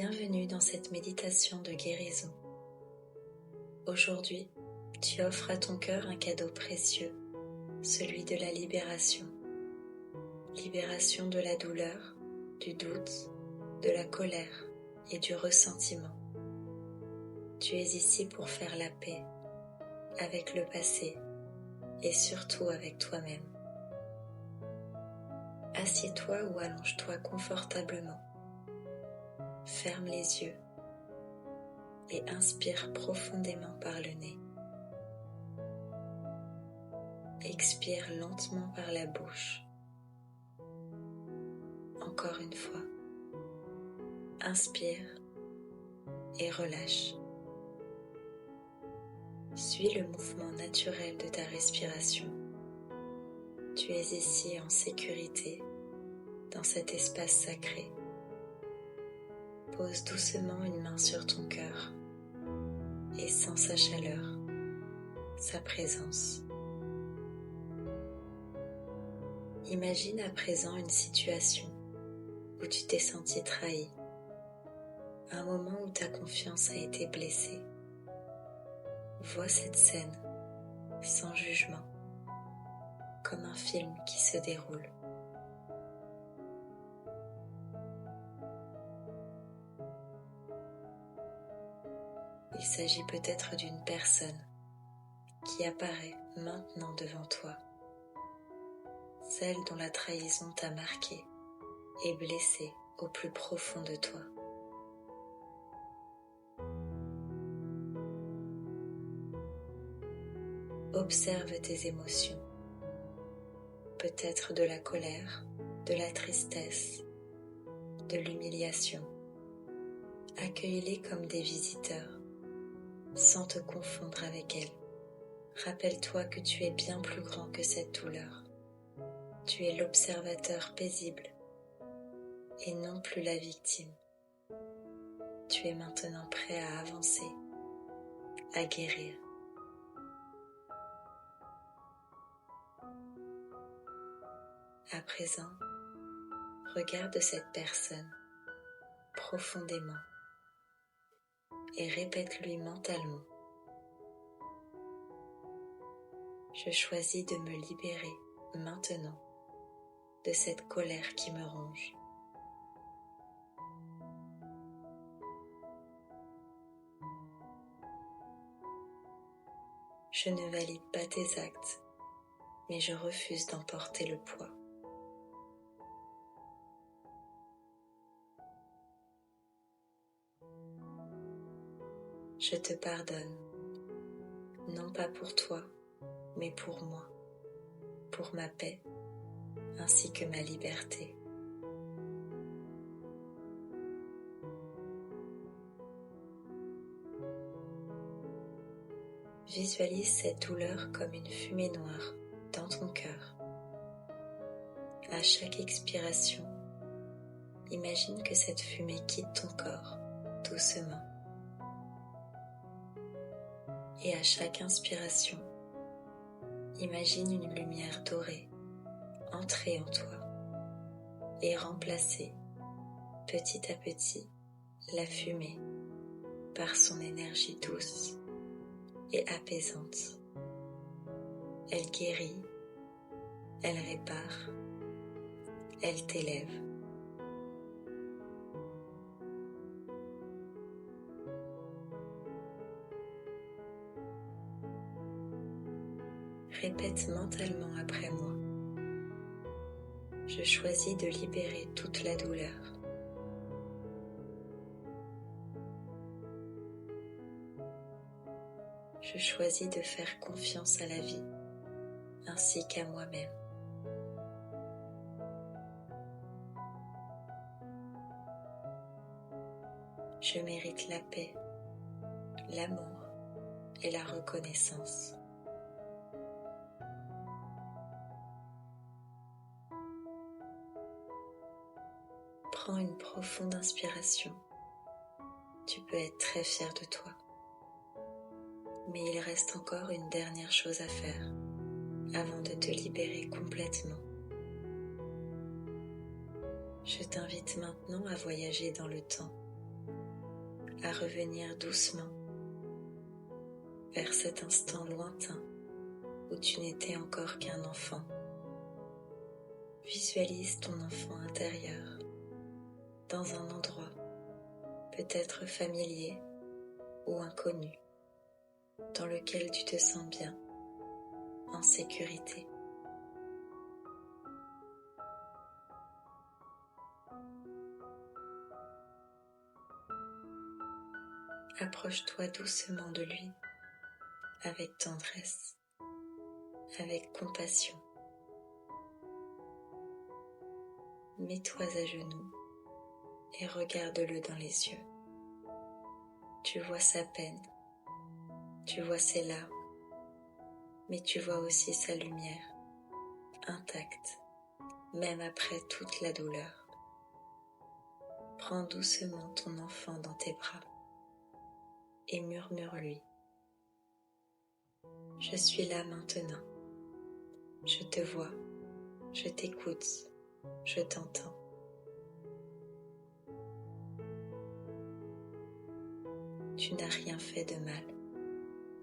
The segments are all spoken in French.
Bienvenue dans cette méditation de guérison. Aujourd'hui, tu offres à ton cœur un cadeau précieux, celui de la libération. Libération de la douleur, du doute, de la colère et du ressentiment. Tu es ici pour faire la paix avec le passé et surtout avec toi-même. Assieds-toi ou allonge-toi confortablement. Ferme les yeux et inspire profondément par le nez. Expire lentement par la bouche. Encore une fois. Inspire et relâche. Suis le mouvement naturel de ta respiration. Tu es ici en sécurité dans cet espace sacré. Pose doucement une main sur ton cœur et sens sa chaleur, sa présence. Imagine à présent une situation où tu t'es senti trahi, un moment où ta confiance a été blessée. Vois cette scène sans jugement, comme un film qui se déroule. Il s'agit peut-être d'une personne qui apparaît maintenant devant toi, celle dont la trahison t'a marqué et blessé au plus profond de toi. Observe tes émotions, peut-être de la colère, de la tristesse, de l'humiliation. Accueille-les comme des visiteurs, sans te confondre avec elles. Rappelle-toi que tu es bien plus grand que cette douleur. Tu es l'observateur paisible et non plus la victime. Tu es maintenant prêt à avancer, à guérir. À présent, regarde cette personne profondément et répète-lui mentalement. Je choisis de me libérer maintenant de cette colère qui me ronge. Je ne valide pas tes actes, mais je refuse d'en porter le poids. Je te pardonne, non pas pour toi, mais pour moi, pour ma paix, ainsi que ma liberté. Visualise cette douleur comme une fumée noire dans ton cœur. À chaque expiration, imagine que cette fumée quitte ton corps doucement. Et à chaque inspiration, imagine une lumière dorée entrer en toi et remplacer petit à petit la fumée par son énergie douce et apaisante. Elle guérit, elle répare, elle t'élève. Répète mentalement après moi. Je choisis de libérer toute la douleur. Je choisis de faire confiance à la vie, ainsi qu'à moi-même. Je mérite la paix, l'amour et la reconnaissance. Prends une profonde inspiration. Tu peux être très fier de toi. Mais il reste encore une dernière chose à faire avant de te libérer complètement. Je t'invite maintenant à voyager dans le temps à revenir doucement vers cet instant lointain où tu n'étais encore qu'un enfant. Visualise ton enfant intérieur dans un endroit peut-être familier ou inconnu, dans lequel tu te sens bien, en sécurité. Approche-toi doucement de lui, avec tendresse, avec compassion. Mets-toi à genoux et regarde-le dans les yeux. Tu vois sa peine, tu vois ses larmes, mais tu vois aussi sa lumière, intacte, même après toute la douleur. Prends doucement ton enfant dans tes bras et murmure-lui. Je suis là maintenant. Je te vois, je t'écoute, je t'entends. Tu n'as rien fait de mal.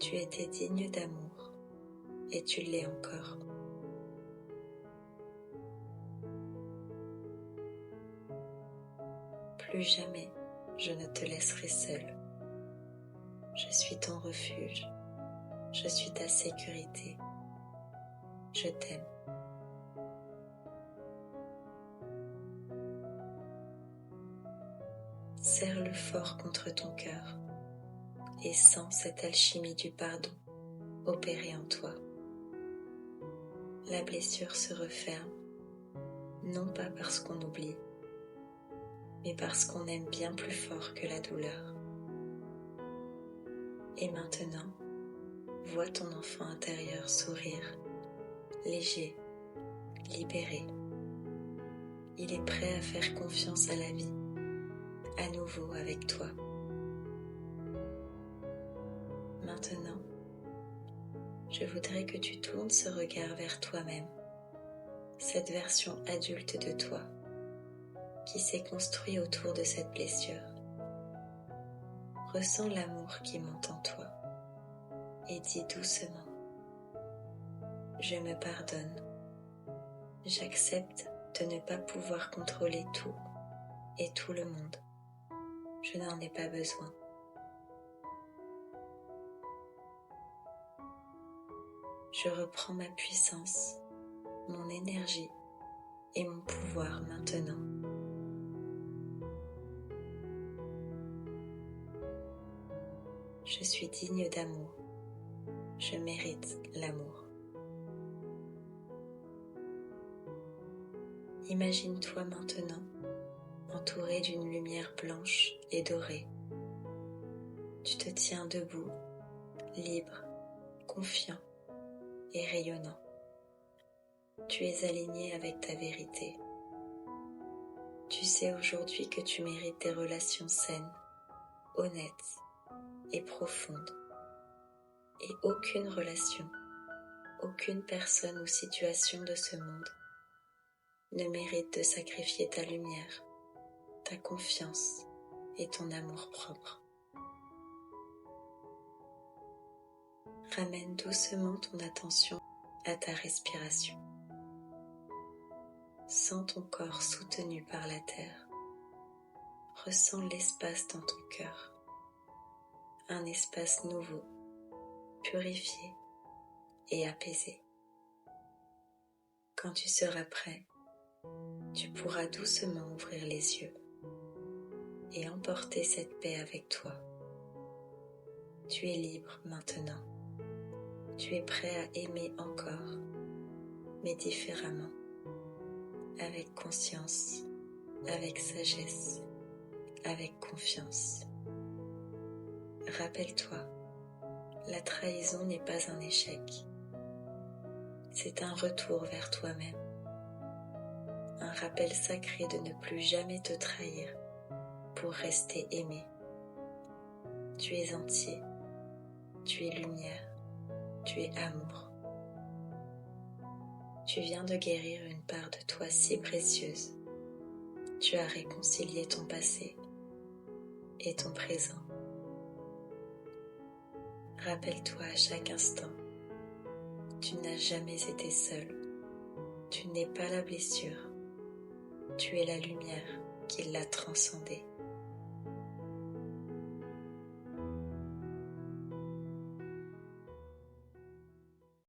Tu étais digne d'amour et tu l'es encore. Plus jamais je ne te laisserai seul. Je suis ton refuge. Je suis ta sécurité. Je t'aime. Serre-le fort contre ton cœur et sens cette alchimie du pardon opérer en toi. La blessure se referme, non pas parce qu'on oublie, mais parce qu'on aime bien plus fort que la douleur. Et maintenant, vois ton enfant intérieur sourire, léger, libéré. Il est prêt à faire confiance à la vie, à nouveau avec toi. Maintenant, je voudrais que tu tournes ce regard vers toi-même, cette version adulte de toi qui s'est construite autour de cette blessure. Ressens l'amour qui monte en toi et dis doucement: je me pardonne. J'accepte de ne pas pouvoir contrôler tout et tout le monde. Je n'en ai pas besoin. Je reprends ma puissance, mon énergie et mon pouvoir maintenant. Je suis digne d'amour. Je mérite l'amour. Imagine-toi maintenant entouré d'une lumière blanche et dorée. Tu te tiens debout, libre, confiant et rayonnant. Tu es aligné avec ta vérité. Tu sais aujourd'hui que tu mérites des relations saines, honnêtes et profondes. Et aucune relation, aucune personne ou situation de ce monde ne mérite de sacrifier ta lumière, ta confiance et ton amour-propre. Ramène doucement ton attention à ta respiration. Sens ton corps soutenu par la terre. Ressens l'espace dans ton cœur. Un espace nouveau, purifié et apaisé. Quand tu seras prêt, tu pourras doucement ouvrir les yeux et emporter cette paix avec toi. Tu es libre maintenant. Tu es prêt à aimer encore, mais différemment, avec conscience, avec sagesse, avec confiance. Rappelle-toi, la trahison n'est pas un échec. C'est un retour vers toi-même. Un rappel sacré de ne plus jamais te trahir pour rester aimé. Tu es entier, tu es lumière, tu es amour. Tu viens de guérir une part de toi si précieuse. Tu as réconcilié ton passé et ton présent Rappelle-toi à chaque instant, tu n'as jamais été seul. Tu n'es pas la blessure, tu es la lumière qui l'a transcendée.